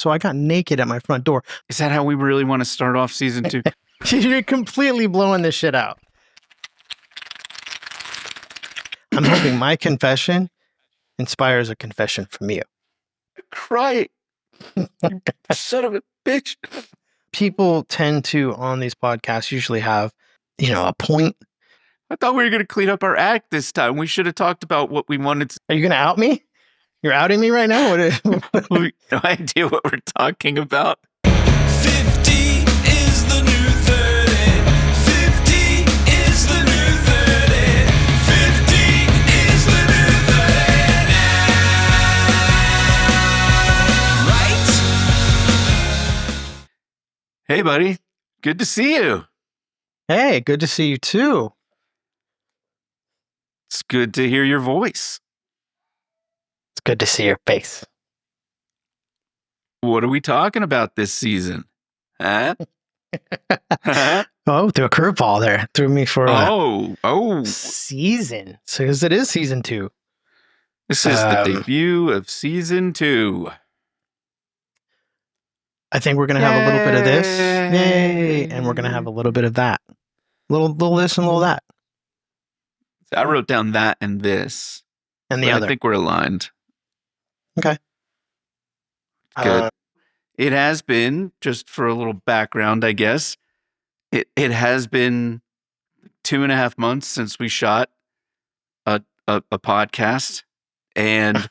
So I got naked at my front door. Is that how we really want to start off season 2? You're completely blowing this shit out. I'm hoping my confession inspires a confession from you. Cry. You son of a bitch. People tend to, on these podcasts, usually have, a point. I thought we were going to clean up our act this time. We should have talked about what we wanted to. Are you going to out me? You're outing me right now? We have no idea what we're talking about. 50 is the new 30. 50 is the new 30. 50 is the new 30 now. Right? Hey, buddy. Good to see you. Hey, good to see you too. It's good to hear your voice. It's good to see your face. What are we talking about this season? Huh? Huh? Oh, threw a curveball there. Threw me for Oh. season. So, because it is season 2. This is the debut of season 2. I think we're going to have a little bit of this. Yay. And we're going to have a little bit of that. Little this and little that. I wrote down that and this. And the other. I think we're aligned. Okay. Good. It has been, just for a little background, I guess, it has been 2.5 months since we shot a podcast. And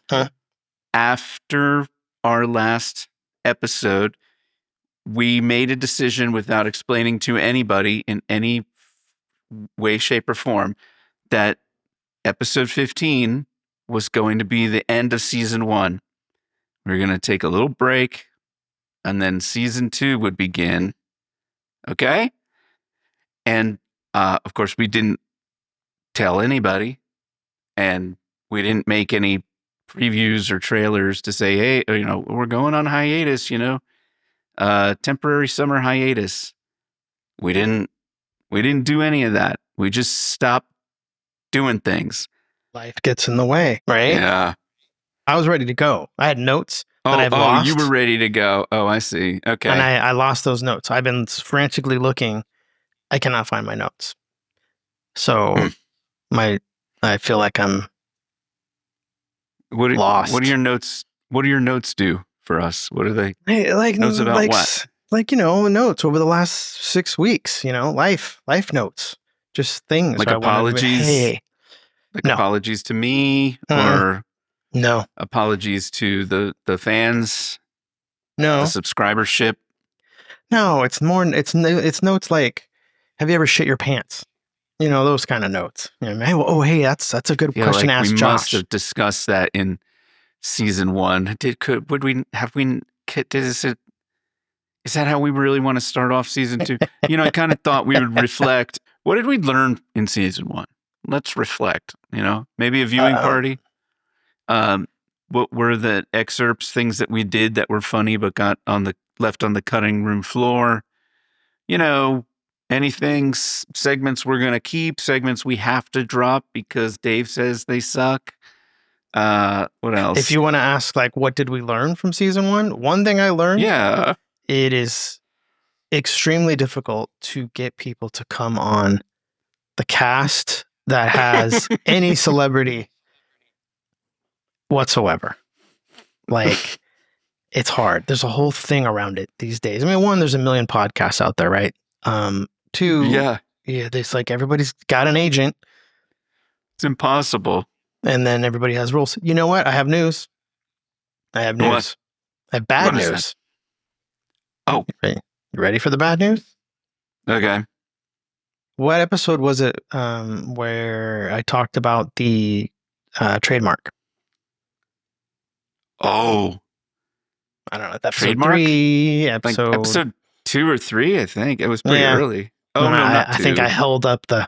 after our last episode, we made a decision without explaining to anybody in any way, shape, or form that episode 15 was going to be the end of season 1. We were going to take a little break, and then season 2 would begin. Okay? And, of course, we didn't tell anybody, and we didn't make any previews or trailers to say, hey, we're going on hiatus, temporary summer hiatus. We didn't do any of that. We just stopped doing things. Life gets in the way, right? Yeah. I was ready to go. I had notes that I've lost. You were ready to go. Oh, I see. Okay. And I lost those notes. I've been frantically looking. I cannot find my notes. So I feel like I'm lost. What do your notes do for us? What are they? Notes about what? Notes over the last 6 weeks, life notes. Just things. Like apologies? No. Apologies to me? Or no. Apologies to the fans? No. The subscribership? No, it's notes like, have you ever shit your pants? Those kind of notes. Hey, that's a good question to ask we Josh. We must have discussed that in season 1. Is that how we really want to start off season 2? I kind of thought we would reflect. What did we learn in season 1? Let's reflect, maybe a viewing party. What were the excerpts, things that we did that were funny, but got left on the cutting room floor? Anything, segments we're going to keep, segments we have to drop because Dave says they suck. What else? If you want to ask, what did we learn from season 1? One thing I learned. Yeah. It is extremely difficult to get people to come on the cast that has any celebrity whatsoever. It's hard. There's a whole thing around it these days. I mean, 1, there's a million podcasts out there, right? 2, yeah, there's everybody's got an agent. It's impossible. And then everybody has rules. You know what? I have news. What? I have bad news. Oh. You ready for the bad news? Okay. What episode was it where I talked about the trademark? Oh. I don't know. Episode Trademark? 3, episode... episode 2 or 3, I think. It was pretty early. Oh, no, not 2. I think I held up the...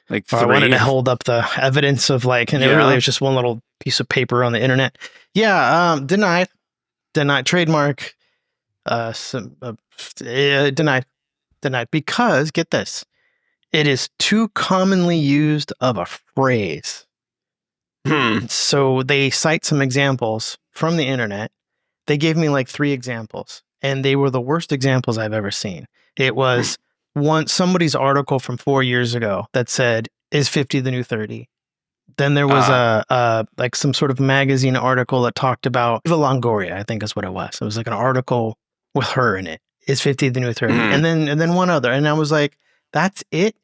3. I wanted to hold up the evidence of and it really was just one little piece of paper on the internet. Yeah, denied. Trademark. Denied. Because, get this, it is too commonly used of a phrase. So they cite some examples from the internet they gave me like 3 examples, and they were the worst examples I've ever seen. It was somebody's article from 4 years ago that said, "Is 50 the new 30?" Then there was a like some sort of magazine article that talked about Eva Longoria, I think is what it was. It was like an article with her in it. Is 50 the new 30? Mhm. And then one other, and I was like, "That's it?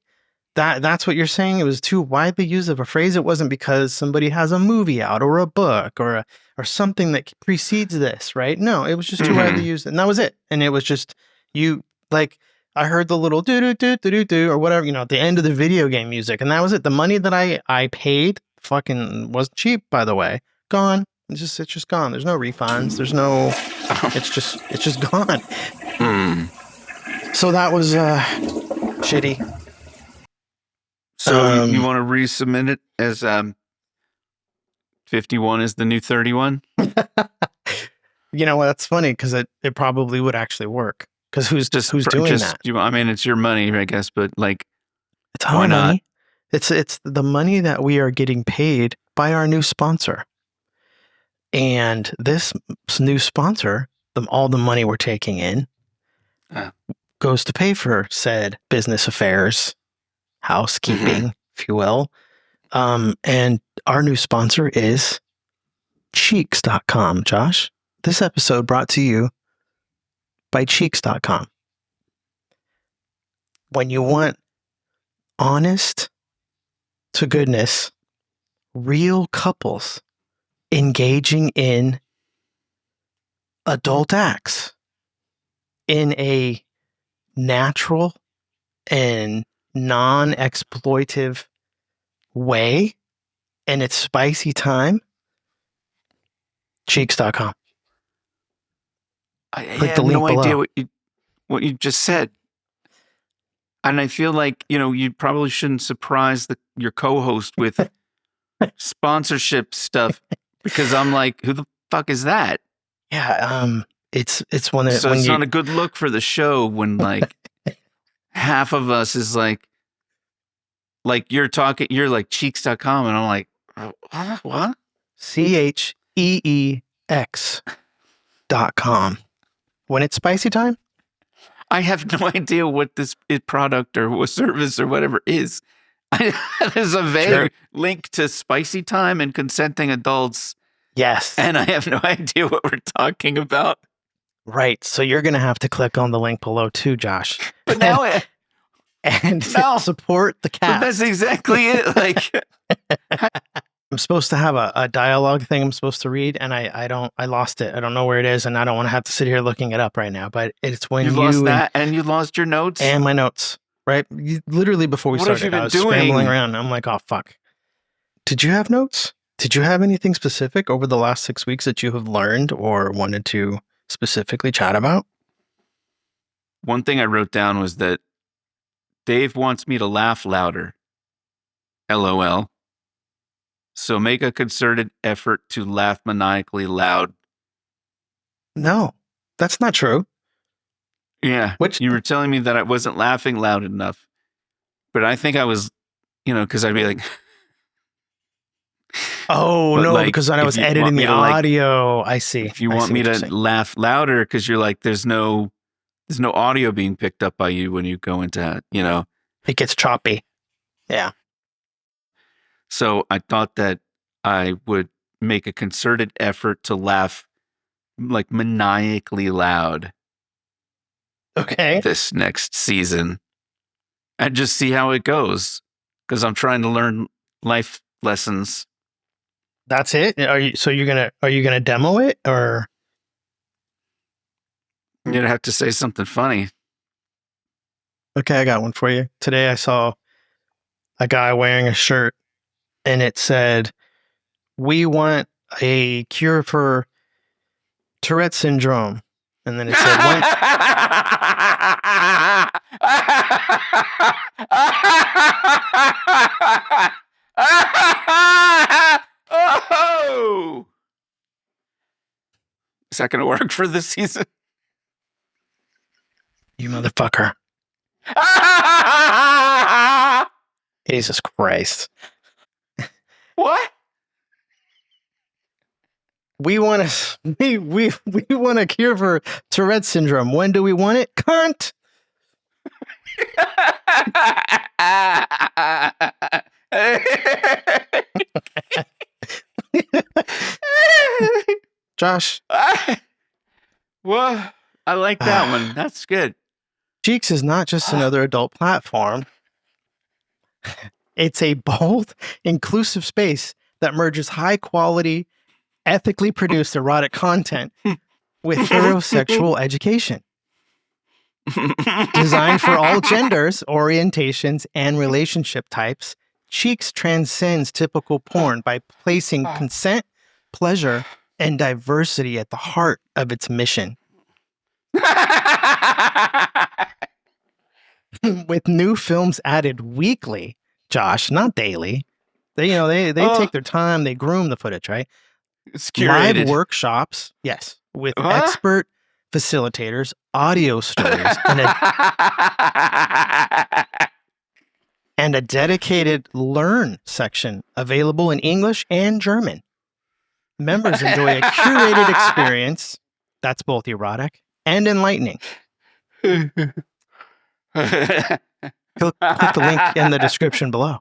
That's what you're saying?" It was too widely used of a phrase. It wasn't because somebody has a movie out or a book or something that precedes this, right? No, it was just too widely used, and that was it. And it was just you like I heard the little do do do do do do or whatever, at the end of the video game music, and that was it. The money that I paid fucking wasn't cheap, by the way. Gone. It's just gone. There's no refunds. There's no. It's just gone. So that was shitty. So you want to resubmit it as 51 is the new 31? You know what? That's funny because it probably would actually work. Because who's doing that? I mean, it's your money, I guess, but like, It's our money. It's the money that we are getting paid by our new sponsor. And this new sponsor, all the money we're taking in, goes to pay for said business affairs, housekeeping, if you will. And our new sponsor is Cheeks.com, Josh. This episode brought to you by Cheeks.com. When you want honest to goodness, real couples engaging in adult acts in a natural and non-exploitive way, and it's spicy time, Cheeks.com. I have no idea what you just said. And I feel like, you probably shouldn't surprise your co-host with sponsorship stuff because I'm like, who the fuck is that? Yeah, it's one of so it's not a good look for the show when like half of us is like you're like Cheeks.com and I'm like, what? CHEEX.com. When it's spicy time? I have no idea what this product or what service or whatever is. There's a vague link to spicy time and consenting adults. Yes. And I have no idea what we're talking about. Right. So you're going to have to click on the link below too, Josh. But now support the cast. But that's exactly it. Like I'm supposed to have a dialogue thing I'm supposed to read, and I lost it. I don't know where it is, and I don't want to have to sit here looking it up right now. But it's when you lost that, and you lost your notes and my notes. Right, literally before we started, I was scrambling around. I'm like, oh fuck. Did you have notes? Did you have anything specific over the last 6 weeks that you have learned or wanted to specifically chat about? One thing I wrote down was that Dave wants me to laugh louder. LOL. So make a concerted effort to laugh maniacally loud. No, that's not true. Yeah. You were telling me that I wasn't laughing loud enough. But I think I was, because I'd be like... Oh, no, like, because when I was editing the audio, I see. If you want me to laugh louder, because you're like, there's no audio being picked up by you when you go into, It gets choppy. Yeah. So I thought that I would make a concerted effort to laugh like maniacally loud. Okay. This next season. And just see how it goes. Because I'm trying to learn life lessons. That's it? Are you gonna demo it or you're gonna have to say something funny? Okay, I got one for you. Today I saw a guy wearing a shirt and it said, "We want a cure for Tourette syndrome." And then it said, Oh! Is that going to work for this season? You motherfucker. Jesus Christ. What? We want to we want a cure for Tourette syndrome. When do we want it? Current. Josh, Well, I like that one. That's good. Cheeks is not just another adult platform. It's a bold, inclusive space that merges high quality, ethically produced erotic content with thorough sexual education. Designed for all genders, orientations, and relationship types, Cheeks transcends typical porn by placing consent, pleasure, and diversity at the heart of its mission. With new films added weekly, Josh, not daily. They take their time, they groom the footage, right? It's curated. Live workshops, yes, with Huh? expert facilitators, audio stories, and a dedicated learn section available in English and German. Members enjoy a curated experience that's both erotic and enlightening. Click the link in the description below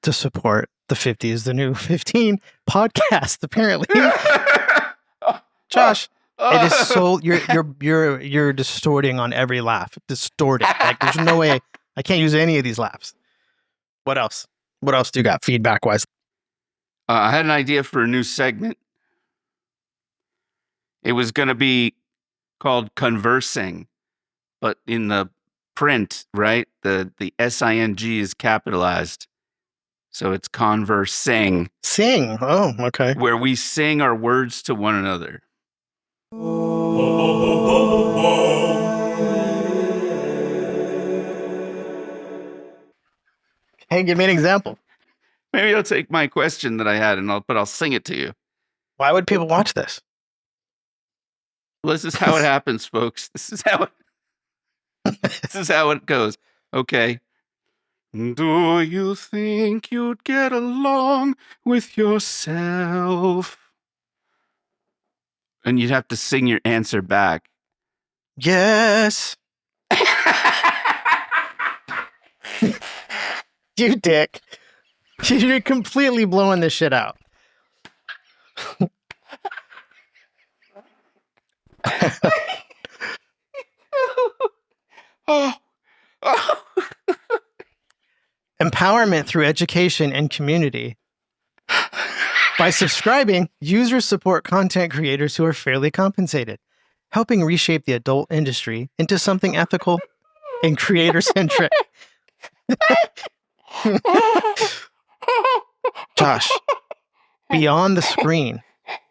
to support the 50 is the new 15 podcast. Apparently, Josh, it is so you're distorting on every laugh. Distorting. Like there's no way I can't use any of these laughs. What else? What else do you got feedback wise? I had an idea for a new segment. It was going to be called converSING, but in the print, right? The SING is capitalized. So it's converSING, Sing. Oh, okay. where we sing our words to one another. Hey, give me an example. Maybe I'll take my question that I had but I'll sing it to you. Why would people watch this? Well, this is how it happens, folks. This is how it goes. Okay. Do you think you'd get along with yourself? And you'd have to sing your answer back. Yes. You dick. You're completely blowing this shit out. Empowerment through education and community. By subscribing, users support content creators who are fairly compensated, helping reshape the adult industry into something ethical and creator-centric. Josh, beyond the screen,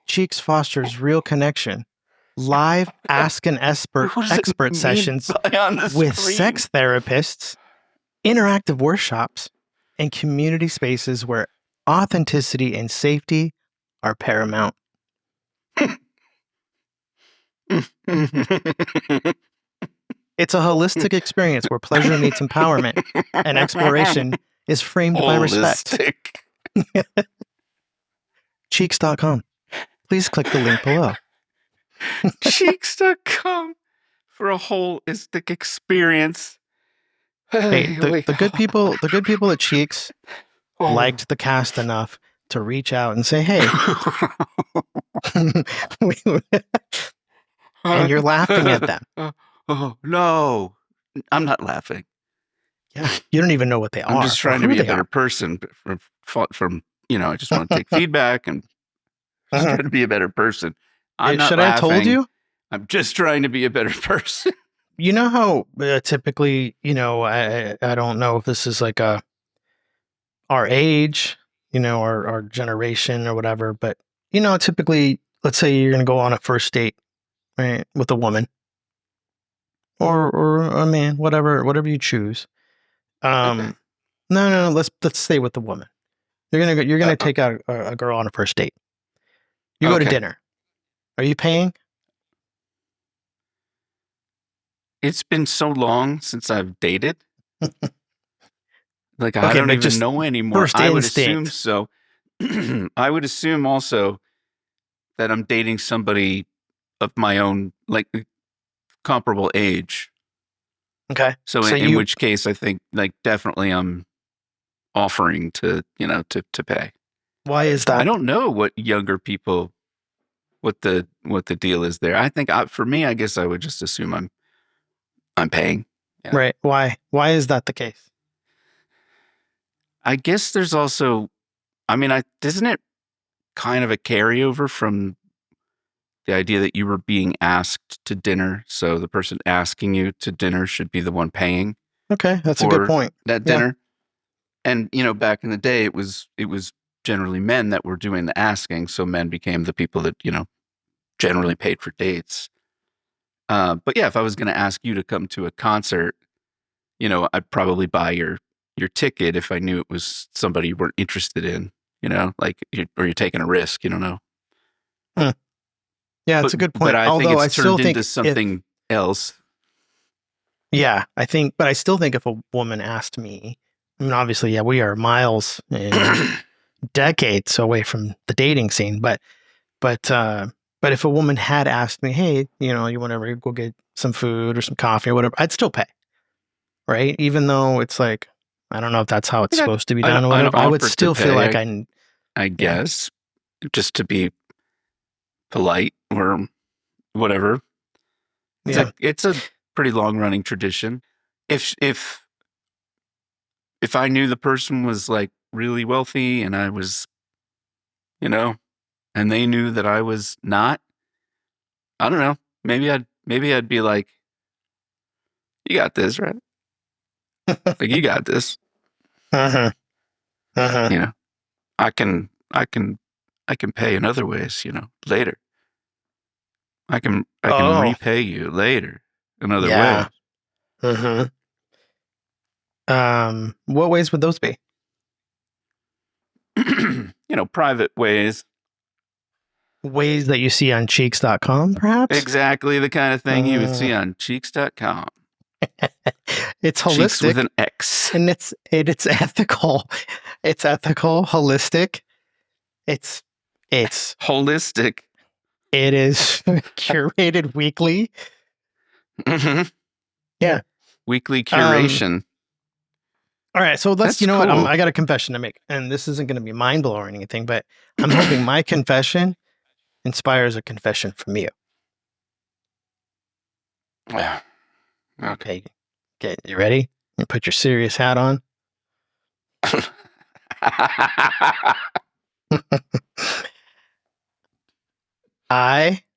Cheeks fosters real connection. Live Ask an Expert sessions with sex therapists, interactive workshops, and community spaces where authenticity and safety are paramount. It's a holistic experience where pleasure meets empowerment and exploration is framed by respect. Cheeks.com. Please click the link below. Cheeks.com for a holistic experience. Hey, the good people at Cheeks liked the cast enough to reach out and say, hey. And you're laughing at them. Oh, no. I'm not laughing. Yeah, you don't even know what they are. I'm just trying to be a better person from I just want to take feedback and just try to be a better person. I'm not Should laughing. I have told you? I'm just trying to be a better person. You know how typically, I don't know if this is like our age, our generation or whatever, but, typically, let's say you're going to go on a first date, right, with a woman or a man, whatever you choose. No, let's stay with the woman. You're going to take out a girl on a first date. You go to dinner. Are you paying? It's been so long since I've dated. Like, I don't even know anymore. I would assume so. I would assume also that I'm dating somebody of my own, like, comparable age. Okay. So, So in you which case, I think, like, definitely I'm offering to, to pay. why is I that? don't know what younger people, what the deal is there. I think for me, I guess I would just assume I'm paying. Yeah. Right. Why is that the case? I guess there's also, I mean, isn't it kind of a carryover from the idea that you were being asked to dinner, so the person asking you to dinner should be the one paying Okay, that's a good for point. that Yeah. dinner. And back in the day, it was generally men that were doing the asking, so men became the people that generally paid for dates. But yeah, if I was going to ask you to come to a concert, I'd probably buy your ticket if I knew it was somebody you weren't interested in. Like or you're taking a risk. You don't know. Yeah, it's a good But point. I think Although I it's still turned think into something else. yeah, but I still think if a woman asked me, I mean, obviously, yeah, we are miles and decades away from the dating scene, but if a woman had asked me, hey, you want to go get some food or some coffee or whatever, I'd still pay, right? Even though it's like, I don't know if that's how it's think supposed to be I'd- done or I'd whatever. I would offer to still feel pay, like I yeah. guess, just to be polite or whatever. It's a pretty long running tradition. If I knew the person was like really wealthy and I was, and they knew that I was not, I don't know. Maybe I'd be like, you got this, right? Like, you got this. Uh-huh. Uh-huh. I can pay in other ways, later. I can Oh, repay you later in other yeah. ways. Uh-huh. What ways would those be? Private ways. Ways that you see on cheeks.com, perhaps? Exactly the kind of thing you would see on cheeks.com. It's Cheeks with holistic an X. and it's ethical. It's ethical, holistic. It's Holistic. it is curated weekly. Mhm. Yeah. Weekly curation. All right, so let's. That's You know what? cool. I got a confession to make, and this isn't going to be mind blowing or anything, but I'm hoping my confession inspires a confession from you. Yeah. Okay. Okay, you ready? You put your serious hat on.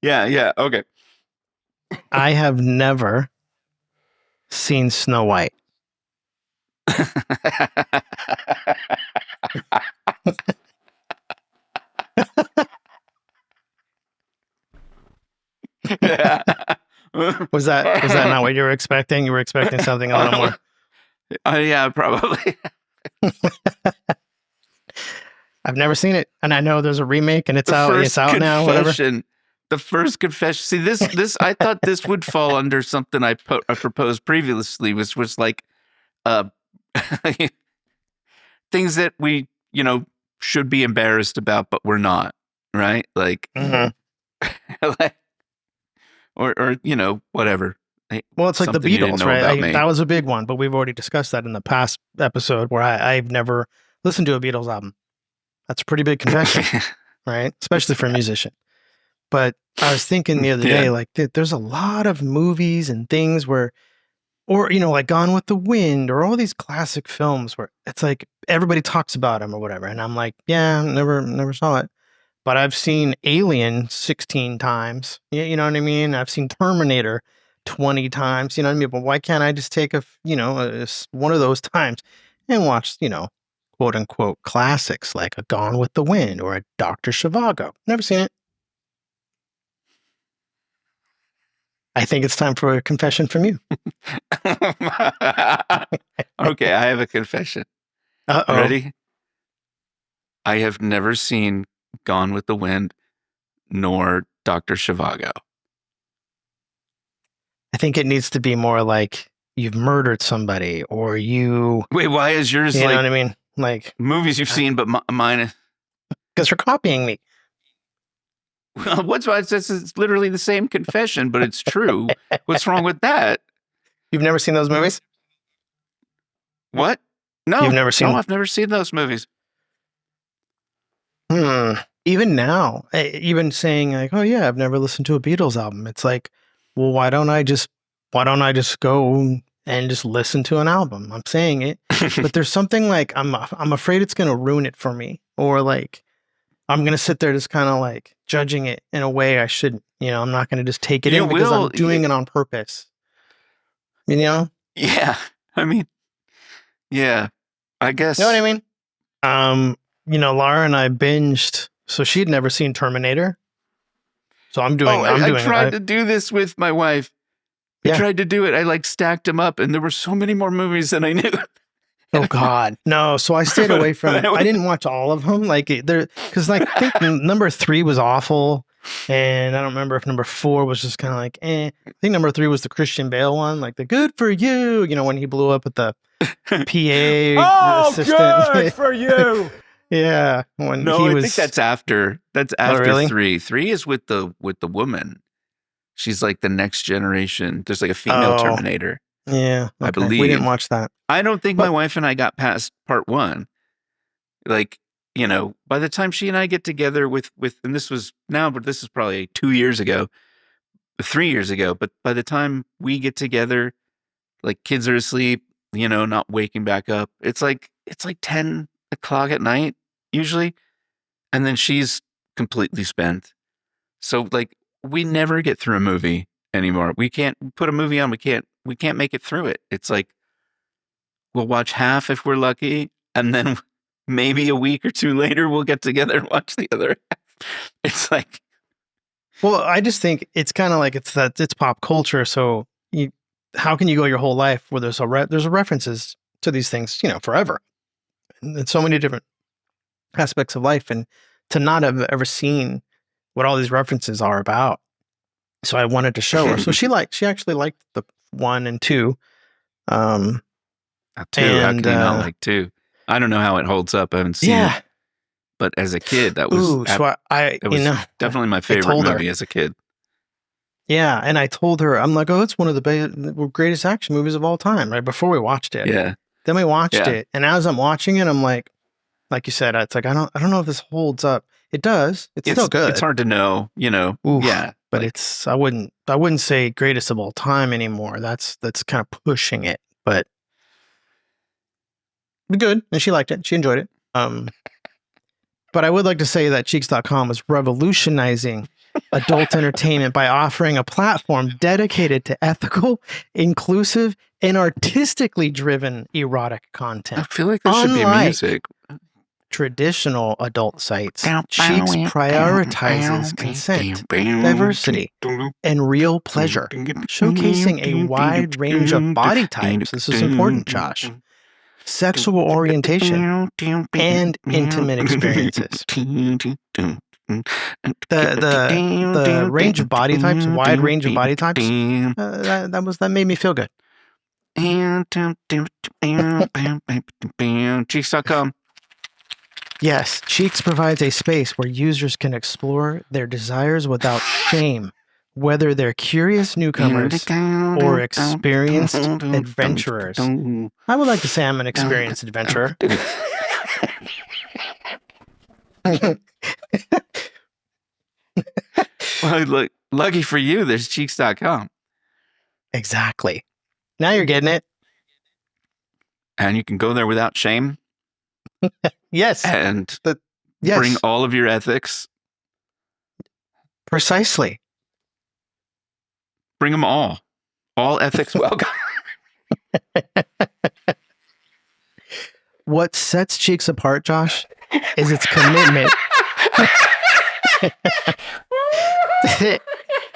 Yeah. Okay. I have never seen Snow White. Yeah. Was that not what you were expecting? You were expecting something a little more. Yeah, probably. I've never seen it, and I know there's a remake, and it's out. It's out now. Whatever. The first confession. See, this I thought this would fall under something I proposed previously, which was like, things that we should be embarrassed about, but we're not, right? Like, Mhm. like or whatever. Well, it's like the Something you didn't Beatles, know right? about me. That was a big one, but we've already discussed that in the past episode where I've never listened to a Beatles album. That's a pretty big confession, right? Especially for a musician. But I was thinking the other day, like, there's a lot of movies and things where, or, like Gone with the Wind or all these classic films where it's like everybody talks about them or whatever. And I'm like, yeah, never saw it. But I've seen Alien 16 times. You know what I mean? I've seen Terminator 20 times. You know what I mean? But why can't I just take one of those times and watch, quote unquote classics like a Gone with the Wind or a Dr. Zhivago? Never seen it. I think it's time for a confession from you. Okay, I have a confession. Uh-oh. Ready? I have never seen Gone with the Wind nor Dr. Zhivago. I think it needs to be more like you've murdered somebody or you. Wait, why is yours You know like what I mean? Like movies you've seen, but mine is because you're copying me. Well, what's why this is literally the same confession, but it's true. What's wrong with that? You've never seen those movies? What? No, You've never seen- No, I've never seen those movies. Even now, even saying like, "Oh yeah, I've never listened to a Beatles album." It's like, well, why don't I just go and just listen to an album? I'm saying it, but there's something like I'm afraid it's gonna ruin it for me, or like I'm gonna sit there just kind of like judging it in a way I shouldn't. I'm not gonna just take it You in because will- I'm doing it on purpose. Yeah. I mean, yeah. I guess. You know what I mean? Laura and I binged, so she'd never seen Terminator. So I'm doing. I tried to do this with my wife. I tried to do it. I like stacked them up, and there were so many more movies than I knew. Oh God, no! So I stayed away from. I didn't watch all of them. Like there, because like I think number 3 was awful, and I don't remember if number 4 was just kind of like, eh. I think number 3 was the Christian Bale one, like the "Good for You." When he blew up at the PA assistant. Good for you. Yeah, when No, he I was. think that's after. That's after really? 3. 3 is with the woman. She's like the next generation. There's like a female Terminator. Yeah, I we believe. didn't watch that. I don't think my wife and I got past part 1. Like, by the time she and I get together with, and this was now, but this is probably 2 years ago, 3 years ago. But by the time we get together, like kids are asleep, not waking back up. It's like 10 o'clock at night usually. And then she's completely spent. So like we never get through a movie anymore. We can't put a movie on. We can't make it through it. It's like, we'll watch half if we're lucky. And then maybe a week or 2 later, we'll get together and watch the other half. It's like, well, I just think it's kind of like it's pop culture. So how can you go your whole life where there's references to these things, forever, and so many different aspects of life, and to not have ever seen what all these references are about. So I wanted to show her. So she actually liked the 1 and 2. 2. How can you not like 2? I don't know how it holds up. I haven't seen it. But as a kid, that was definitely my favorite movie as a kid. Yeah, and I told her, I'm like, oh, it's one of the greatest action movies of all time, right? Before we watched it. Yeah. Then we watched it, and as I'm watching it, I'm like you said, it's like I don't know if this holds up. It does. It's still good. It's hard to know, Oof, yeah. But I wouldn't say greatest of all time anymore. That's kind of pushing it, but good. And she liked it. She enjoyed it. But I would like to say that Cheeks.com was revolutionizing adult entertainment by offering a platform dedicated to ethical, inclusive, and artistically driven erotic content. I feel like there should be music. Traditional adult sites. Cheeks prioritizes consent, diversity, and real pleasure, showcasing a wide range of body types. This is important, Josh. Sexual orientation and intimate experiences. The range of body types, wide range of body types. That made me feel good. Cheeks.com. Yes, Cheeks provides a space where users can explore their desires without shame, whether they're curious newcomers or experienced adventurers. I would like to say I'm an experienced adventurer. Well, look, lucky for you, there's Cheeks.com. Exactly. Now you're getting it. And you can go there without shame. Yes. And yes. Bring all of your ethics. Precisely. Bring them all. All ethics welcome. What sets Cheeks apart, Josh, is its commitment.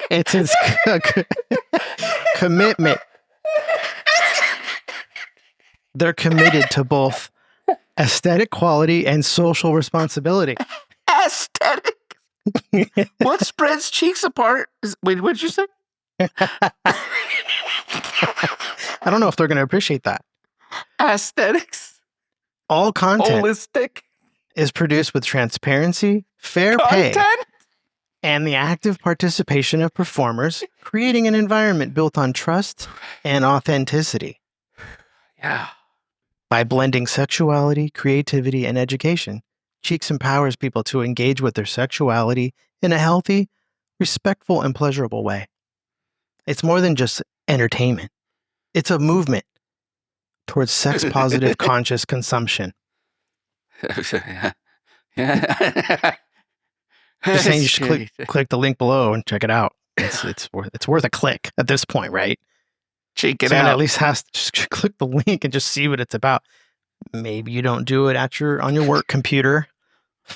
It's its commitment. They're committed to both aesthetic quality and social responsibility. Aesthetic? What spreads Cheeks apart? Wait, what did you say? I don't know if they're going to appreciate that. Aesthetics? All content Holistic? is produced with transparency, fair pay, and the active participation of performers, creating an environment built on trust and authenticity. Yeah. By blending sexuality, creativity, and education, Cheeks empowers people to engage with their sexuality in a healthy, respectful, and pleasurable way. It's more than just entertainment. It's a movement towards sex-positive conscious consumption. Yeah. Just saying, you should click the link below and check it out. It's worth a click at this point, right? Check it Someone out. at least has to just click the link and just see what it's about. Maybe you don't do it on your work computer.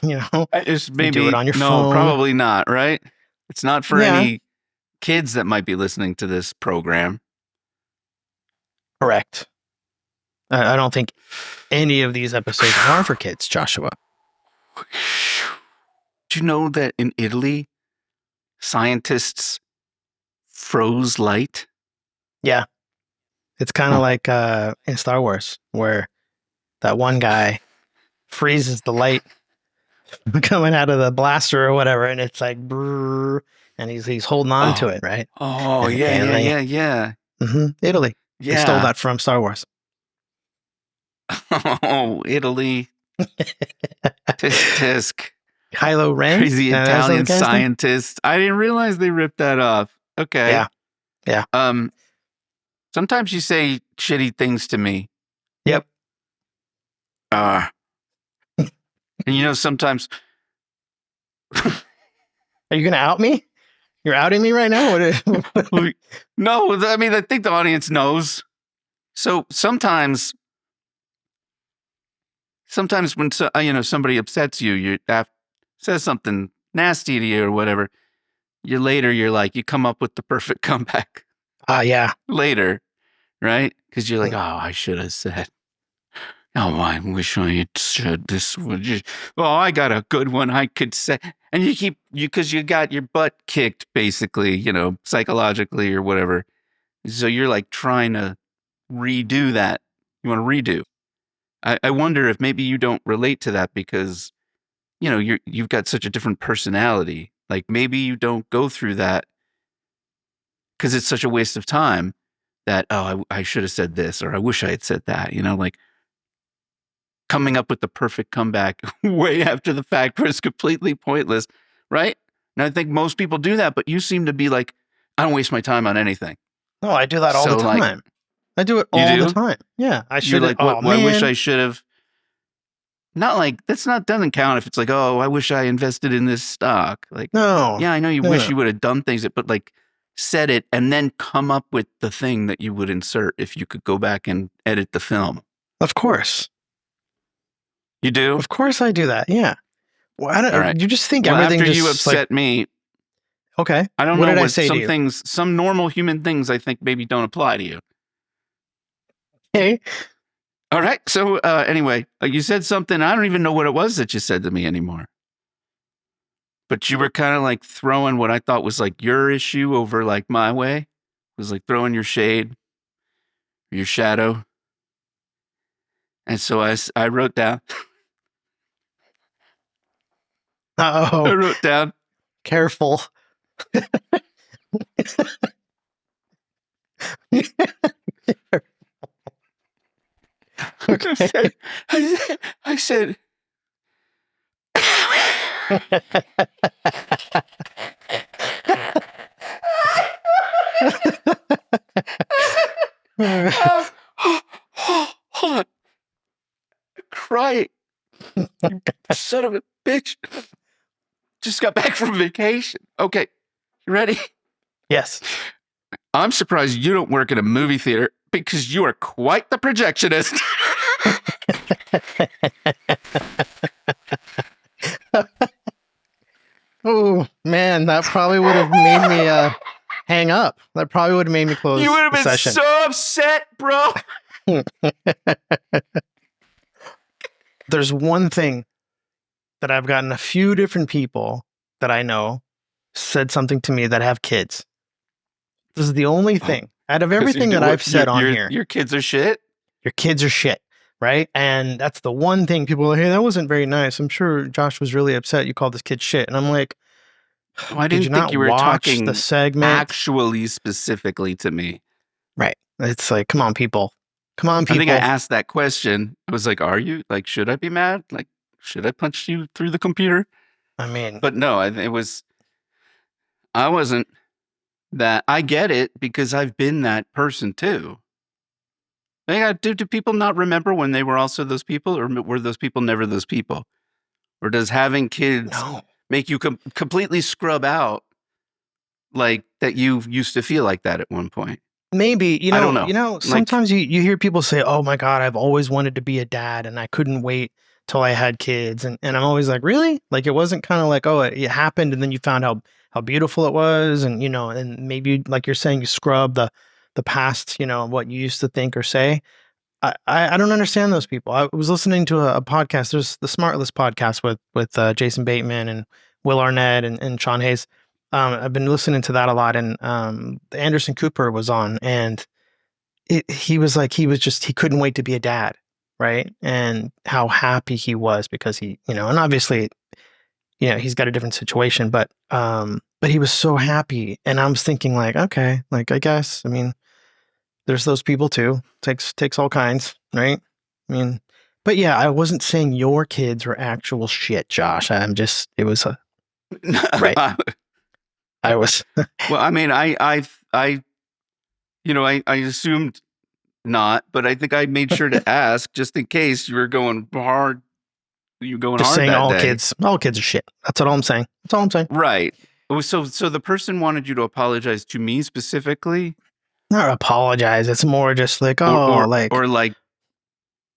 You know, Maybe do it on your no, phone. probably not. Right? It's not for Yeah. any kids that might be listening to this program. Correct. I don't think any of these episodes are for kids, Joshua. Do you know that in Italy, scientists froze light? Yeah. It's kind of like in Star Wars, where that one guy freezes the light coming out of the blaster or whatever, and it's like, brrr, and he's holding on to it, right? Oh, And yeah. Italy. Yeah. They stole that from Star Wars. Oh, Italy. Tisk. Kylo Ren. Crazy That's the Italian guy's name? scientist. I didn't realize they ripped that off. Okay. Yeah. Sometimes you say shitty things to me. Yep. And you know, sometimes Are you going to out me? You're outing me right now? no, I mean, I think the audience knows. So sometimes when somebody upsets you, says something nasty to you or whatever, you're like, you come up with the perfect comeback Yeah. later, right? Because you're like, oh, I should have said, oh, I wish I had said this. Oh, I got a good one I could say. And because you got your butt kicked, basically, psychologically or whatever. So you're like trying to redo that. You want to redo. I wonder if maybe you don't relate to that because, you've got such a different personality. Like maybe you don't go through that because it's such a waste of time that, oh, I should have said this or I wish I had said that, like coming up with the perfect comeback way after the fact where it's completely pointless, right? And I think most people do that, but you seem to be like, I don't waste my time on anything. No, I do that all the So, like, time. I do it you all do? the time. Yeah, I You're should. like, Oh I wish man. I should have. Not like doesn't count if it's like, oh, I wish I invested in this stock. Like, No. yeah, I know you No, wish no. you would have done things, but like said it and then come up with the thing that you would insert if you could go back and edit the film. Of course. You do? Of course I do that. Yeah. Well, I don't. All right. You just think Well, everything after just you upset me, okay. I don't What know did I what say to some you? things, some normal human things I think maybe don't apply to you. Hey. All right. So anyway, you said something. I don't even know what it was that you said to me anymore. But you were kind of like throwing what I thought was like your issue over like my way. It was like throwing your shade, your shadow. And so I wrote down. I Oh, wrote down. careful. Okay. I said. Hold on. I'm crying. You son of a bitch. Just got back from vacation. Okay. You ready? Yes. I'm surprised you don't work in a movie theater because you are quite the projectionist. Oh man, that probably would have made me hang up. That probably would have made me close You would have the been session. so upset, bro. There's one thing that I've gotten a few different people that I know said something to me that have kids. This is the only thing out of everything that I've said on here. Your kids are shit. Your kids are shit, right? And that's the one thing people are like, hey, that wasn't very nice. I'm sure Josh was really upset you called this kid shit. And I'm like, Oh, I Did didn't you think not you were watch the talking segment? actually specifically to me. Right. It's like, come on, people. Come on, I think I people. asked that question. I was like, are you? Like, should I be mad? Like, should I punch you through the computer? I mean, But no, I wasn't that. I get it because I've been that person too. Do people not remember when they were also those people, or were those people never those people? Or does having kids no. make you completely scrub out like that you used to feel like that at one point? Maybe, I don't know. Like, sometimes you hear people say, oh my God, I've always wanted to be a dad and I couldn't wait till I had kids. And I'm always like, really? Like, it wasn't kind of like, oh, it happened. And then you found how beautiful it was. And, and maybe like you're saying, you scrub the past, what you used to think or say. I don't understand those people. I was listening to a podcast. There's the Smartless podcast with Jason Bateman and Will Arnett and Sean Hayes. I've been listening to that a lot, and Anderson Cooper was on, and he was like he couldn't wait to be a dad, right? And how happy he was because and obviously he's got a different situation, but he was so happy, and I was thinking like, okay, like I guess, I mean, there's those people too. Takes all kinds, right? I mean, but yeah, I wasn't saying your kids were actual shit, Josh. It was right. I was. well, I mean, I assumed not, but I think I made sure to ask just in case you were going hard. You were going Just hard saying that all day. kids are shit. That's all I'm saying. That's all I'm saying. Right. So the person wanted you to apologize to me specifically? Not apologize. It's more just like, or like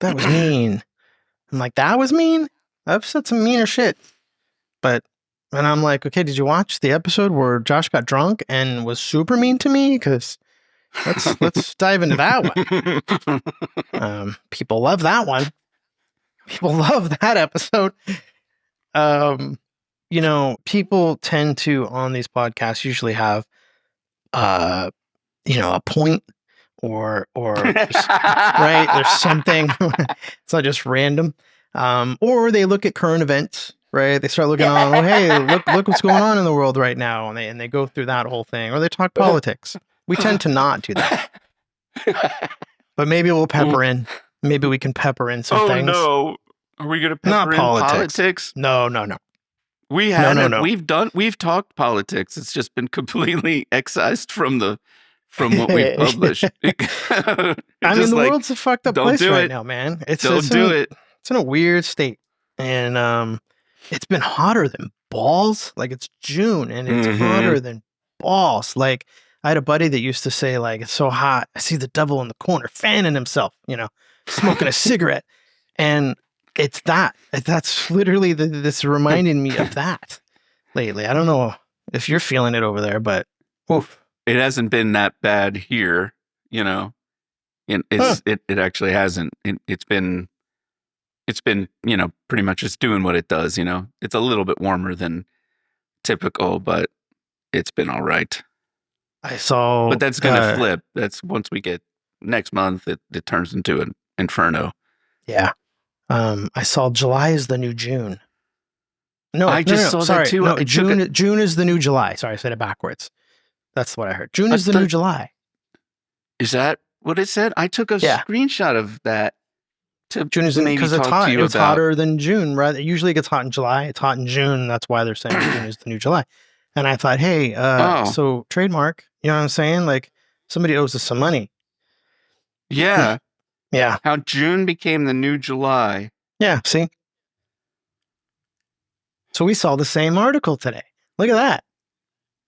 that was mean. I'm like, that was mean? I've said some meaner shit. And I'm like, okay, did you watch the episode where Josh got drunk and was super mean to me? Because let's dive into that one. People love that one. People love that episode. People tend to on these podcasts usually have a point or right. There's something. It's not just random. Or they look at current events, right? They start looking on, oh, hey, look what's going on in the world right now. And they go through that whole thing, or they talk politics. We tend to not do that, but maybe we'll pepper in. Maybe we can pepper in some things. No. Are we going to pepper Not in politics? No. We haven't. No. We've talked politics. It's just been completely excised from what we've published. I mean, the world's a fucked up place right now, man. Don't do it. It's in a weird state. And it's been hotter than balls. Like, it's June and it's hotter than balls. Like, I had a buddy that used to say, like, it's so hot. I see the devil in the corner fanning himself, smoking a cigarette. And it's that. That's literally this reminding me of that lately. I don't know if you're feeling it over there, but oof. It hasn't been that bad here, It actually hasn't. It's been pretty much just doing what it does. It's a little bit warmer than typical, but it's been all right. But that's gonna flip. That's once we get next month, it turns into an inferno. Yeah. I saw July is the new June. No, I just saw that too. No, June is the new July. Sorry, I said it backwards. That's what I heard. June is the new July. Is that what it said? I took a screenshot of that. June is because it's hot. It's hotter than June, right? Usually it gets hot in July. It's hot in June. That's why they're saying June is the new July. And I thought, hey, so trademark, you know what I'm saying? Like, somebody owes us some money. Yeah. Yeah. How June became the new July. Yeah. See? So we saw the same article today. Look at that.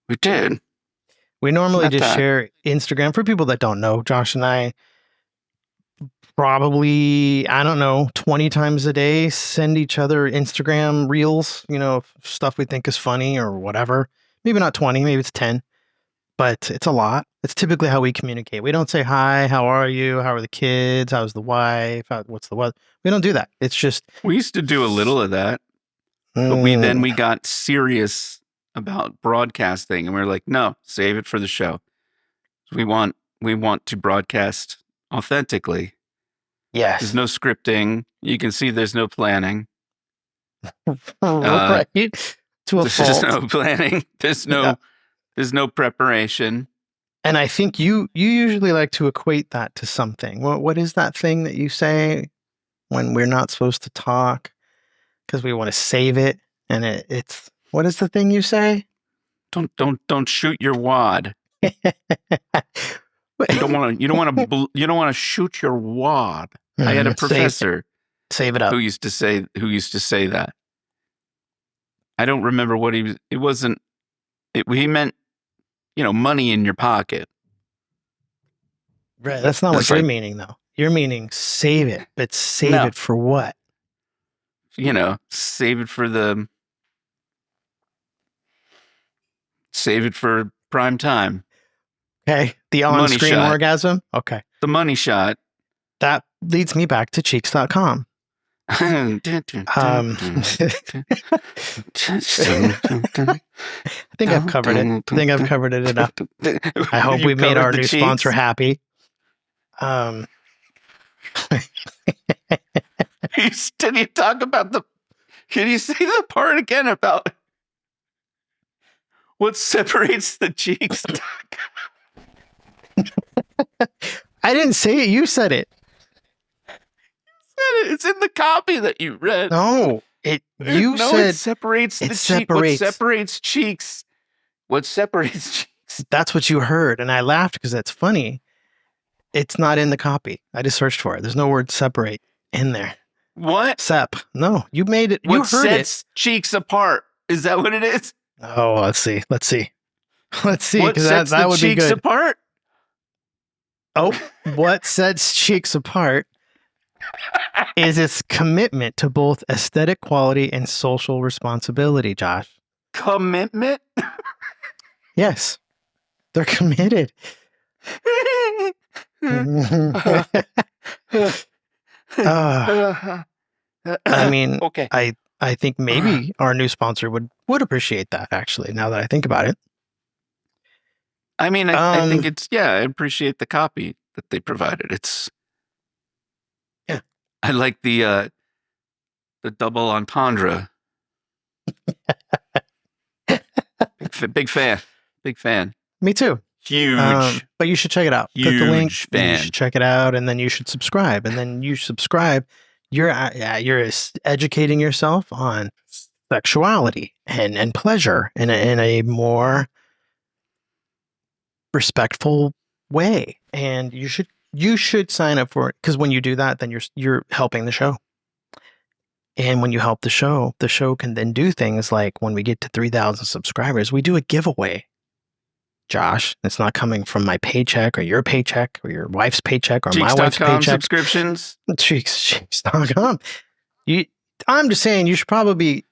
We did. We normally just share Instagram. For people that don't know, Josh and I probably, I don't know, 20 times a day send each other Instagram reels, stuff we think is funny or whatever. Maybe not 20, maybe it's 10, but it's a lot. It's typically how we communicate. We don't say, hi, how are you? How are the kids? How's the wife? What's the weather? We don't do that. It's just. We used to do a little of that, but we got serious about broadcasting, and we were like, no, save it for the show. We want to broadcast authentically. Yes. There's no scripting. You can see there's no planning. Right. to a There's fault. no planning. There's no preparation. And I think you usually like to equate that to something. What is that thing that you say when we're not supposed to talk because we want to save it? And it's what is the thing you say? Don't shoot your wad. You don't want to shoot your wad. I had a professor Save it up. who used to say that. I don't remember what he was. It wasn't. He meant, money in your pocket. Right. That's not what That's you're like- meaning, though. You're meaning save it, but save No. it for what? Save it for prime time. Okay. The Money on-screen shot. orgasm. Okay. The money shot. That leads me back to cheeks.com. I think I've covered it. I think I've covered it enough. I hope we've made our new sponsor happy. Did you talk about can you say the part again about what separates the cheeks? I didn't say it. You said it. It's in the copy that you read. No, it separates the cheek. separates. What separates cheeks? What separates cheeks? That's what you heard. And I laughed because that's funny. It's not in the copy. I just searched for it. There's no word separate in there. What? Sep. No, you made it. You What heard sets cheeks apart? Is that what it is? it. Oh, let's see. What Because sets that the would be cheeks good. apart? Oh, what sets cheeks apart is its commitment to both aesthetic quality and social responsibility, Josh. Commitment? Yes, they're committed. I mean, okay. I think maybe our new sponsor would appreciate that, actually, now that I think about it. I mean, I think I appreciate the copy that they provided. Yeah. I like the double entendre. Big fan. Me too. Huge. But you should check it out. Click the link. Huge You fan. should check it out, and then you should subscribe. And then you're educating yourself on sexuality and pleasure in a more respectful way. And you should sign up for it, because when you do that, then you're helping the show. And when you help the show can then do things like when we get to 3,000 subscribers, we do a giveaway. Josh, it's not coming from my paycheck or your wife's paycheck or my wife's Cheeks.com paycheck. subscriptions. Cheeks.com. I'm just saying you should probably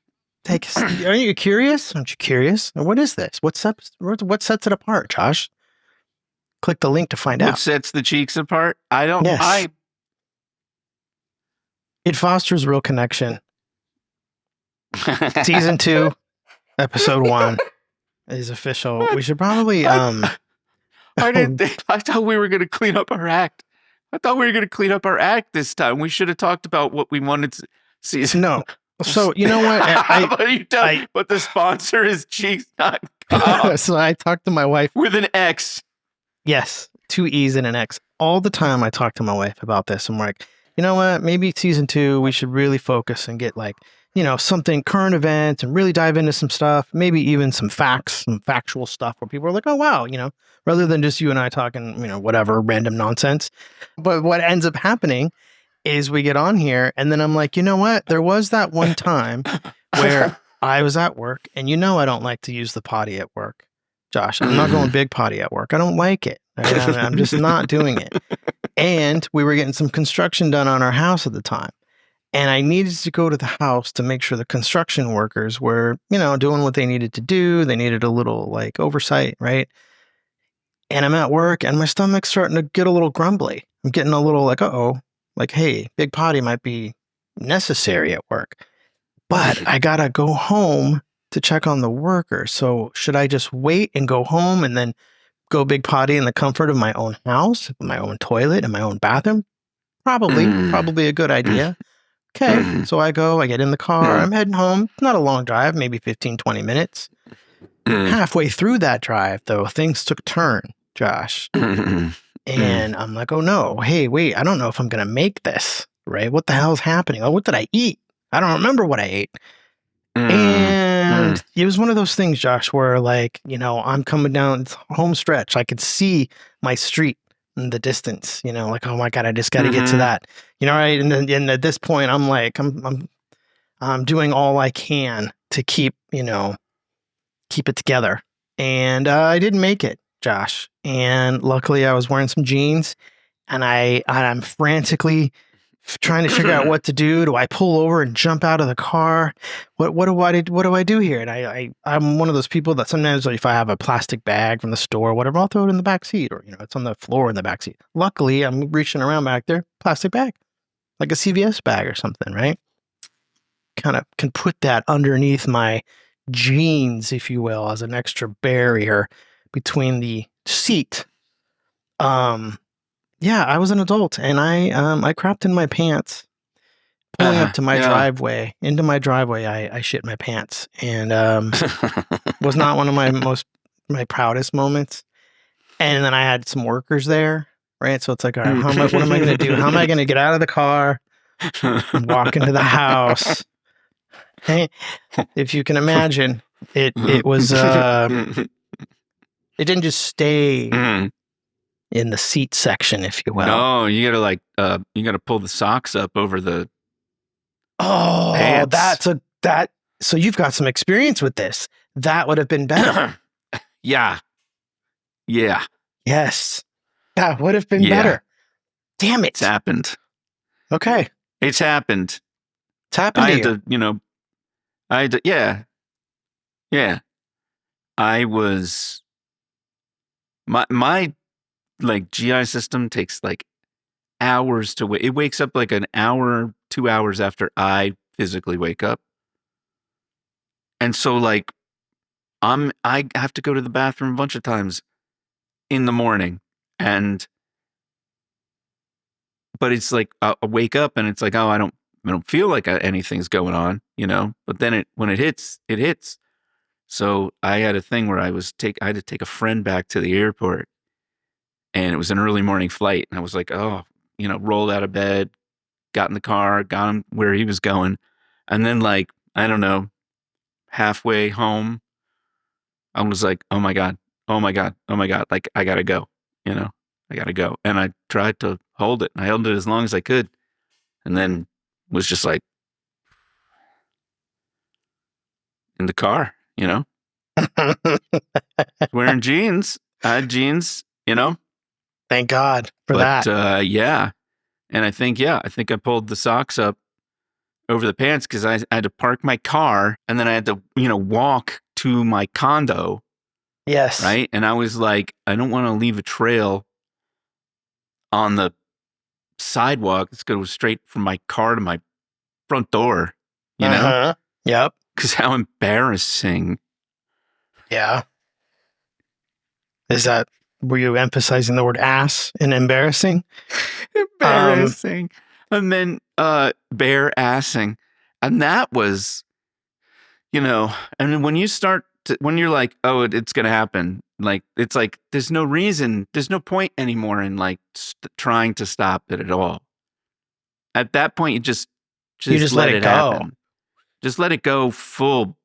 are you curious? Aren't you curious? What is this? What sets it apart, Josh? Click the link to find What out. sets the cheeks apart? I don't. Yes. It fosters real connection. Season 2, episode 1 is official. We should probably I thought we were going to clean up our act. This time. We should have talked about what we wanted to see. No. So you know what? But the sponsor is cheeks.com So I talked to my wife. with an X. Yes, 2 E's and an X. All the time I talk to my wife about this. I'm like, you know what? Maybe season 2, we should really focus and get something current events and really dive into some stuff. Maybe even some facts, some factual stuff where people are like, oh, wow, rather than just you and I talking, whatever, random nonsense. But what ends up happening is we get on here and then I'm like, you know what? There was that one time where I was at work and I don't like to use the potty at work. Josh, I'm not going big potty at work. I don't like it. I'm just not doing it. And we were getting some construction done on our house at the time. And I needed to go to the house to make sure the construction workers were, doing what they needed to do. They needed a little oversight, right? And I'm at work and my stomach's starting to get a little grumbly. I'm getting a little hey, big potty might be necessary at work. But I got to go home to check on the workers. So should I just wait and go home and then go big potty in the comfort of my own house, my own toilet and my own bathroom? Probably a good idea. Okay. So I get in the car. I'm heading home. Not a long drive, maybe 15, 20 minutes. Halfway through that drive, though, things took a turn, Josh. And I'm like, oh no, hey, wait, I don't know if I'm going to make this, right? What the hell's happening? Oh, what did I eat? I don't remember what I ate. And it was one of those things, Josh, where like, I'm coming down, it's home stretch. I could see my street in the distance, like, oh my God, I just got to get to that, right? And then and at this point, I'm like, I'm doing all I can to keep it together. And I didn't make it, Josh. And luckily I was wearing some jeans and I'm frantically trying to figure out what to do. Do I pull over and jump out of the car? What do I do here? And I'm one of those people that sometimes if I have a plastic bag from the store or whatever, I'll throw it in the back seat or it's on the floor in the back seat. Luckily, I'm reaching around back there, plastic bag, like a CVS bag or something, right? Kind of can put that underneath my jeans, if you will, as an extra barrier between the seat. Yeah, I was an adult and I crapped in my pants. Pulling up to my driveway, into my driveway, I shit my pants and was not one of my proudest moments. And then I had some workers there, right? So it's like, all right, what am I going to do? How am I going to get out of the car and walk into the house? Hey, if you can imagine, it was it didn't just stay in the seat section, if you will. No, you gotta pull the socks up over the pants. So you've got some experience with this. That would have been better. Yeah. Yes. That would have been better. Damn it. It's happened. Okay. It's happened. It's happened Yeah. I was my like GI system takes like hours to wake. It wakes up like an hour, 2 hours after I physically wake up. And so like I have to go to the bathroom a bunch of times in the morning but it's like I wake up and it's like, oh, I don't feel like anything's going on, but then when it hits. So I had a thing where I had to take a friend back to the airport and it was an early morning flight. And I was like, oh, rolled out of bed, got in the car, got him where he was going. And then like, I don't know, halfway home, I was like, oh my God. Like I gotta go, I gotta go. And I tried to hold it. I held it as long as I could. And then was just like in the car, wearing jeans. I had jeans, Thank God for that. Yeah. And I think I pulled the socks up over the pants because I had to park my car and then I had to, walk to my condo. Yes. Right. And I was like, I don't want to leave a trail on the sidewalk. It's going to go straight from my car to my front door, Yep. Because how embarrassing. Yeah. Were you emphasizing the word ass in embarrassing? Embarrassing. And then bare assing. And that was, and when you start when you're like, oh, it's going to happen. Like, it's like, there's no reason, there's no point anymore in like trying to stop it at all. At that point, you just let it go. Happen. Just let it go full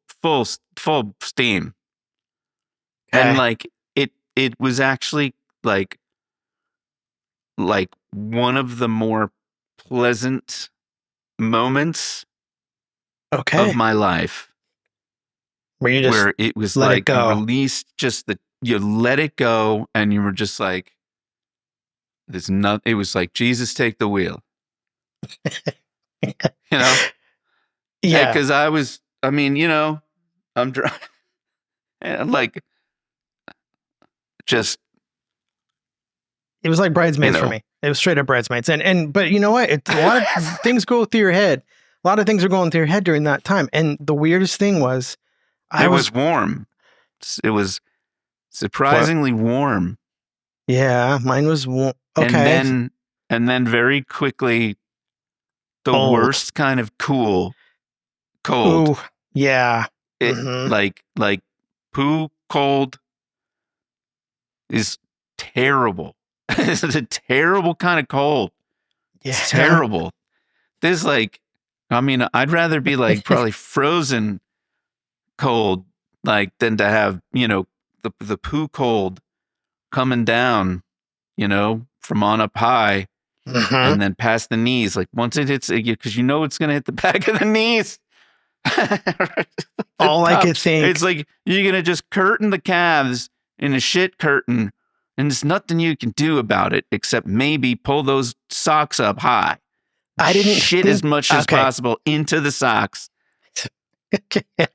steam. Okay. And like, it was actually like one of the more pleasant moments of my life. Where it was like you released you let it go and you were just like, it was like, Jesus, take the wheel. Yeah. Because I'm driving and like, just. It was like Bridesmaids for me. It was straight up Bridesmaids. But you know what? A lot of things go through your head. A lot of things are going through your head during that time. And the weirdest thing was, it was warm. It was surprisingly warm. Yeah, mine was warm. Okay. And then very quickly, the Cold. worst kind of cold. Ooh, yeah. It Mhm. like poo cold is terrible. It's a terrible kind of cold. It's Yeah. terrible. There's like, I mean, I'd rather be like probably frozen cold, like than to have, you know, the poo cold coming down, you know, from on up high Mhm. and then past the knees. Like once it hits, because you know it's gonna hit the back of the knees. The All I top. could think. It's like you're gonna just curtain the calves in a shit curtain, and there's nothing you can do about it except maybe pull those socks up high. I didn't shit think, as much as okay. possible into the socks.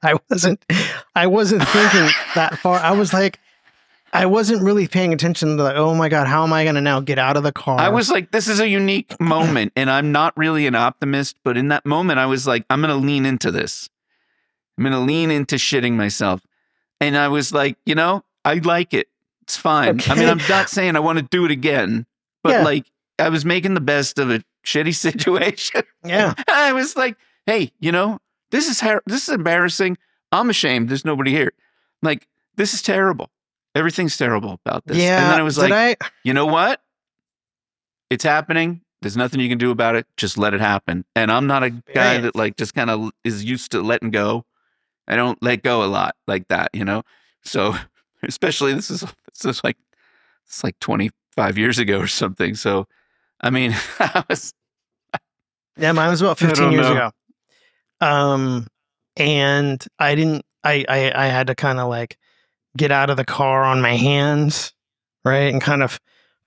I wasn't thinking that far. I was like, I wasn't really paying attention to like, oh my God, how am I going to now get out of the car? I was like, this is a unique moment, and I'm not really an optimist, but in that moment, I was like, I'm going to lean into this. I'm going to lean into shitting myself. And I was like, you know, I like it. It's fine. Okay. I mean, I'm not saying I want to do it again, but Yeah. like, I was making the best of a shitty situation. Yeah. I was like, hey, you know, this is embarrassing. I'm ashamed. There's nobody here. Like, this is terrible. Everything's terrible about this. Yeah. And then I was did like, I? you know what? It's happening. There's nothing you can do about it. Just let it happen. And I'm not a guy that like just kind of is used to letting go. I don't let go a lot like that, you know? So especially this is like, it's like 25 years ago or something. So, I mean, I was, Yeah, mine was about I 15 don't years know. ago. And I didn't, I had to kind of like get out of the car on my hands, right? And kind of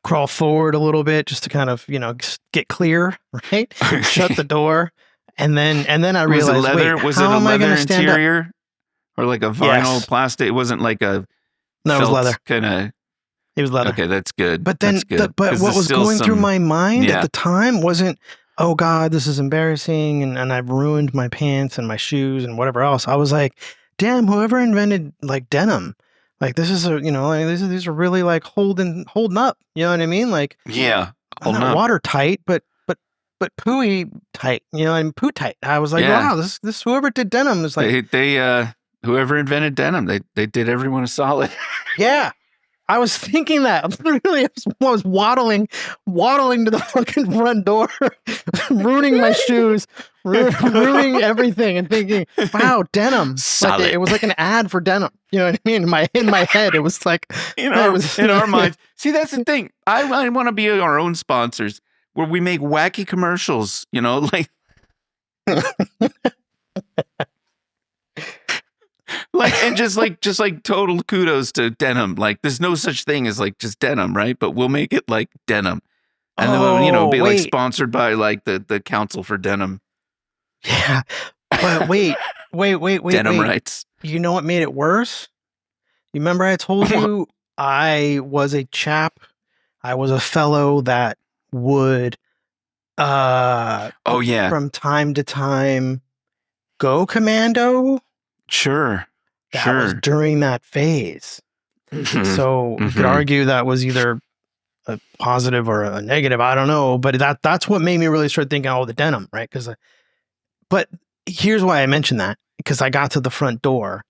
crawl forward a little bit just to kind of, you know, get clear, right? Shut the door. And then I Was it realized, leather? wait, Was it how a am I going leather to stand up? interior or like a vinyl Yes. plastic? It wasn't like a No, it was felt leather. kind of. It was leather. Okay, that's good. But then, That's good. but 'Cause what there's was still going through some- my mind at yeah. the time wasn't, oh God, this is embarrassing, and I've ruined my pants and my shoes and whatever else. I was like, damn, whoever invented like denim, like this is a, you know, like these are really like holding up. You know what I mean? Like, Yeah. I'm not watertight, but pooey tight. You know, and poo tight. I was like, Yeah. wow, this whoever did denim is like, they whoever invented denim, they did everyone a solid. yeah. I was thinking that. Literally, I was waddling to the fucking front door, ruining my shoes, ruining everything, and thinking, "Wow, denim!" Solid. Like it was like an ad for denim. You know what I mean? In my head, it was like in our minds. See, that's the thing. I want to be our own sponsors, where we make wacky commercials. You know, like. Like and just like total kudos to denim. Like there's no such thing as like just denim, right? But we'll make it like denim, and then we'll, you know, be like sponsored by like the Council for Denim. Yeah, but wait. Denim rights. You know what made it worse? You remember I told you I was a fellow that would oh yeah, from time to time go commando. Sure. That was during that phase. So you could argue that was either a positive or a negative. I don't know, but that's what made me really start thinking, oh, the denim, right? But here's why I mentioned that, because I got to the front door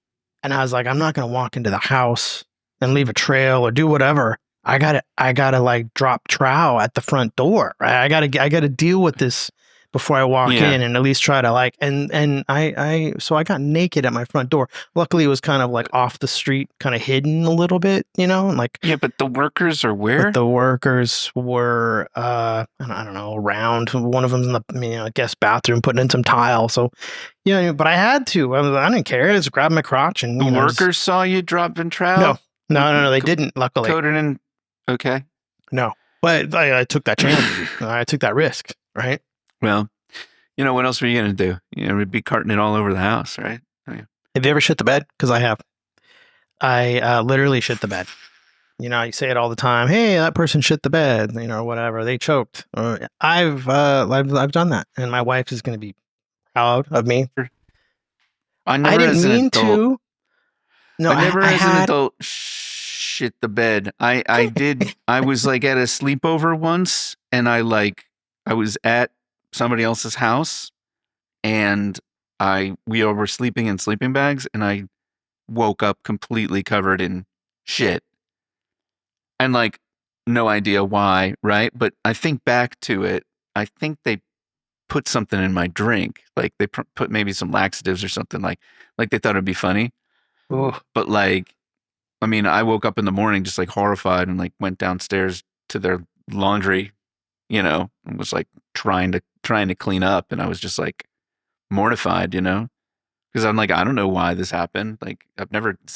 and I was like, I'm not going to walk into the house and leave a trail or do whatever. I gotta like drop trow at the front door, right? I gotta deal with this before I walk in, and at least try to like, so I got naked at my front door. Luckily it was kind of like off the street, kind of hidden a little bit, you know, and like, yeah, but the workers are where? But the workers were, I don't know, around. One of them's in the guest bathroom putting in some tile. So, but I had to. I didn't care. I just grabbed my crotch and the workers saw you dropping trout. No, they didn't. Luckily, coated in. Okay. No, but I took that chance. I took that risk, right? Well, you know what else were you gonna do? We'd be carting it all over the house, right? Have you ever shit the bed? Because I have. I literally shit the bed. You say it all the time. Hey, that person shit the bed. Or whatever. They choked. I've done that, and my wife is going to be proud of me. I didn't mean to. No, I never, as an adult, shit the bed. I did. I was like at a sleepover once, and I was at somebody else's house, and we all were sleeping in sleeping bags, and I woke up completely covered in shit. And like, no idea why, right? But I think back to it, I think they put something in my drink. Like they put maybe some laxatives or something, like they thought it'd be funny. Ooh. But like, I mean, I woke up in the morning just like horrified and like went downstairs to their laundry, and was like trying to clean up, and I was just like mortified, because I'm like, I don't know why this happened. Like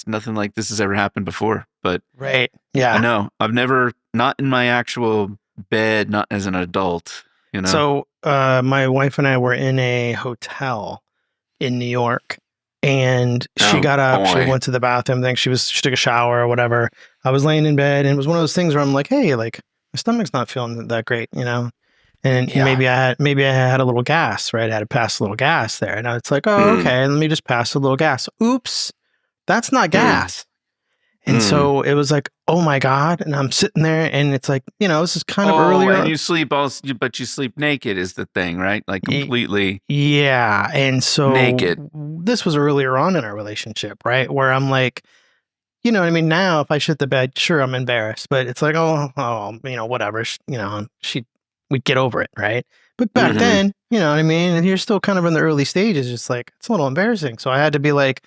nothing like this has ever happened before. But Right. Yeah. I know I've never, not in my actual bed, not as an adult, So my wife and I were in a hotel in New York, and she got up, she went to the bathroom, then she took a shower or whatever. I was laying in bed, and it was one of those things where I'm like, hey, like my stomach's not feeling that great, and maybe I had a little gas, right? I had to pass a little gas there, and it's like, oh, okay, let me just pass a little gas. Oops, that's not gas. And so it was like, oh my God. And I'm sitting there, and it's like, this is kind of earlier. And you sleep but you sleep naked is the thing, right? Like completely. Yeah. And so naked. This was earlier on in our relationship, right? Where I'm like, you know what I mean? Now, if I shit the bed, sure, I'm embarrassed, but it's like, whatever. We'd get over it, right? But back then, you know what I mean? And you're still kind of in the early stages. It's like, it's a little embarrassing. So I had to be like,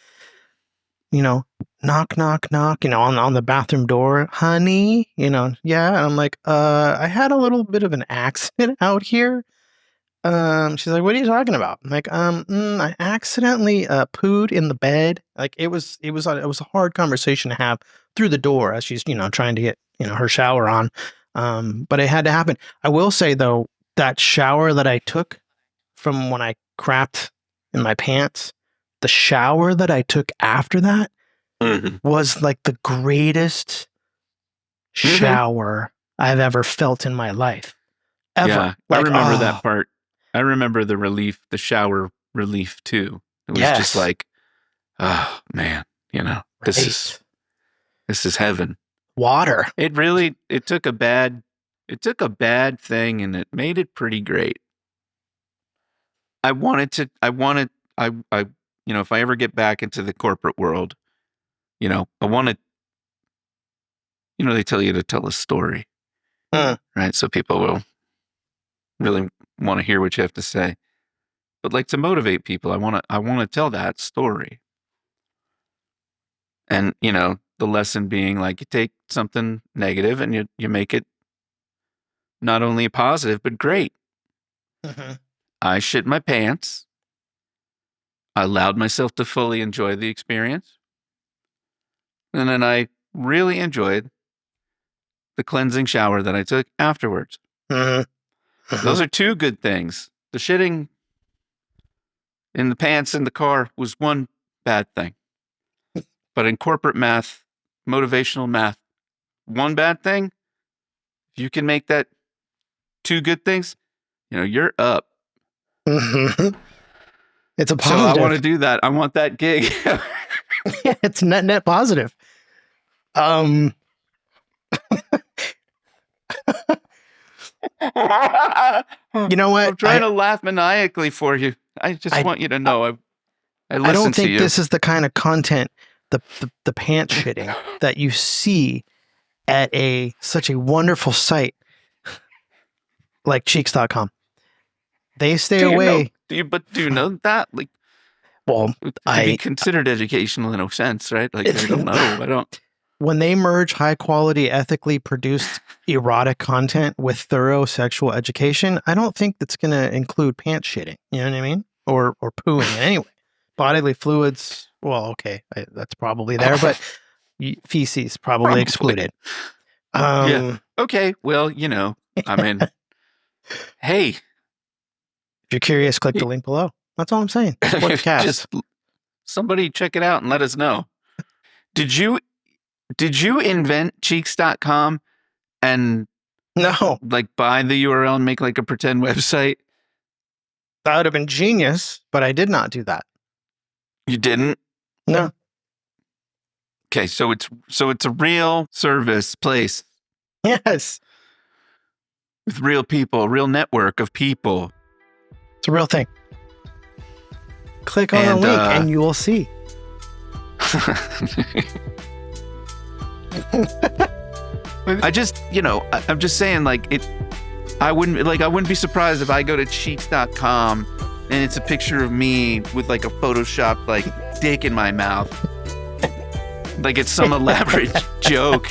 knock, knock, knock, on the bathroom door, honey, yeah. And I'm like, I had a little bit of an accident out here. She's like, what are you talking about? I'm like, I accidentally pooed in the bed. Like it was a hard conversation to have through the door as she's, trying to get, her shower on. But it had to happen. I will say though, that shower that I took from when I crapped in my pants, the shower that I took after that was like the greatest shower I've ever felt in my life. Ever. Yeah, I remember that part. I remember the shower relief too. It was just like, oh man, this is heaven. Water. It took a bad thing and it made it pretty great. I if I ever get back into the corporate world, I want to, they tell you to tell a story, right? So people will really want to hear what you have to say. But like to motivate people, I want to tell that story. And, the lesson being like you take something negative and you make it not only positive, but great. I shit my pants. I allowed myself to fully enjoy the experience. And then I really enjoyed the cleansing shower that I took afterwards. Those are two good things. The shitting in the pants in the car was one bad thing. But in corporate math, motivational math, one bad thing, if you can make that two good things, you're up. It's a positive. So I want to do that. I want that gig. Yeah, it's net positive. You know what? I'm trying to laugh maniacally for you. I just want you to know I listen to you. I don't think this is the kind of content, the pants shitting that you see at such a wonderful site like cheeks.com. They stay away. Do you know that? Like, well, to be considered educational in a sense, right? Like, I don't know. I don't. When they merge high quality, ethically produced erotic content with thorough sexual education, I don't think that's going to include pants shitting. You know what I mean? Or pooing anyway. Bodily fluids. Well, okay, that's probably there, but feces probably excluded. Yeah. Okay. Well, I mean, hey. If you're curious, click the link below. That's all I'm saying. Just somebody check it out and let us know. Did you invent cheeks.com and no, like buy the URL and make like a pretend website? That would have been genius, but I did not do that. You didn't? No. Okay, so it's a real service place. Yes. With real people, a real network of people. It's a real thing. Click on the link and you will see. I just, I'm just saying, like, I wouldn't be surprised if I go to cheeks.com and it's a picture of me with like a Photoshop like dick in my mouth. Like it's some elaborate joke.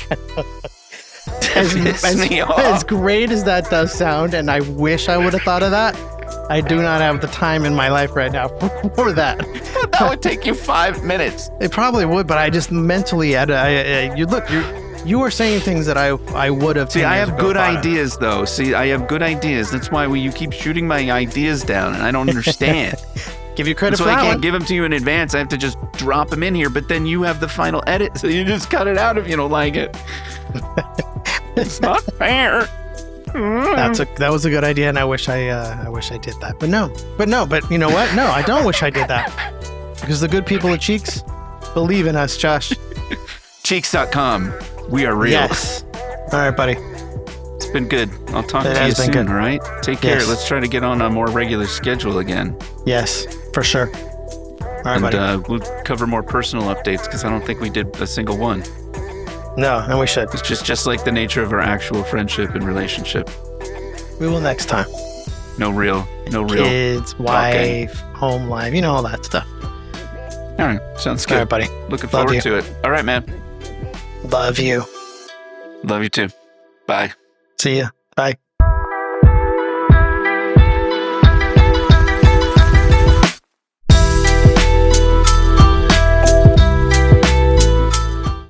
As great as that does sound, and I wish I would have thought of that, I do not have the time in my life right now for that. That would take you 5 minutes. It probably would, but I just mentally had you were saying things that I would have. See, I have good ideas, though. I have good ideas. That's why you keep shooting my ideas down, and I don't understand. Give you credit so for that I can't one. give them to you in advance. I have to just drop them in here, but then you have the final edit, so you just cut it out if you don't like it. It's not fair. That was a good idea, and I wish I did that. But you know what? No, I don't wish I did that. Because the good people at Cheeks believe in us, Josh. Cheeks.com. We are real. Yes. All right, buddy. It's been good. I'll talk to you soon, good. all right? Take care. Yes. Let's try to get on a more regular schedule again. Yes, for sure. All right, buddy. We'll cover more personal updates because I don't think we did a single one. No, and we should. It's just like the nature of our actual friendship and relationship. We will next time. No real Kids, talking. wife, home life, all that stuff. All right, sounds good. All right, buddy. Looking Love forward you. to it. All right, man. Love you. Love you too. Bye. See ya. Bye.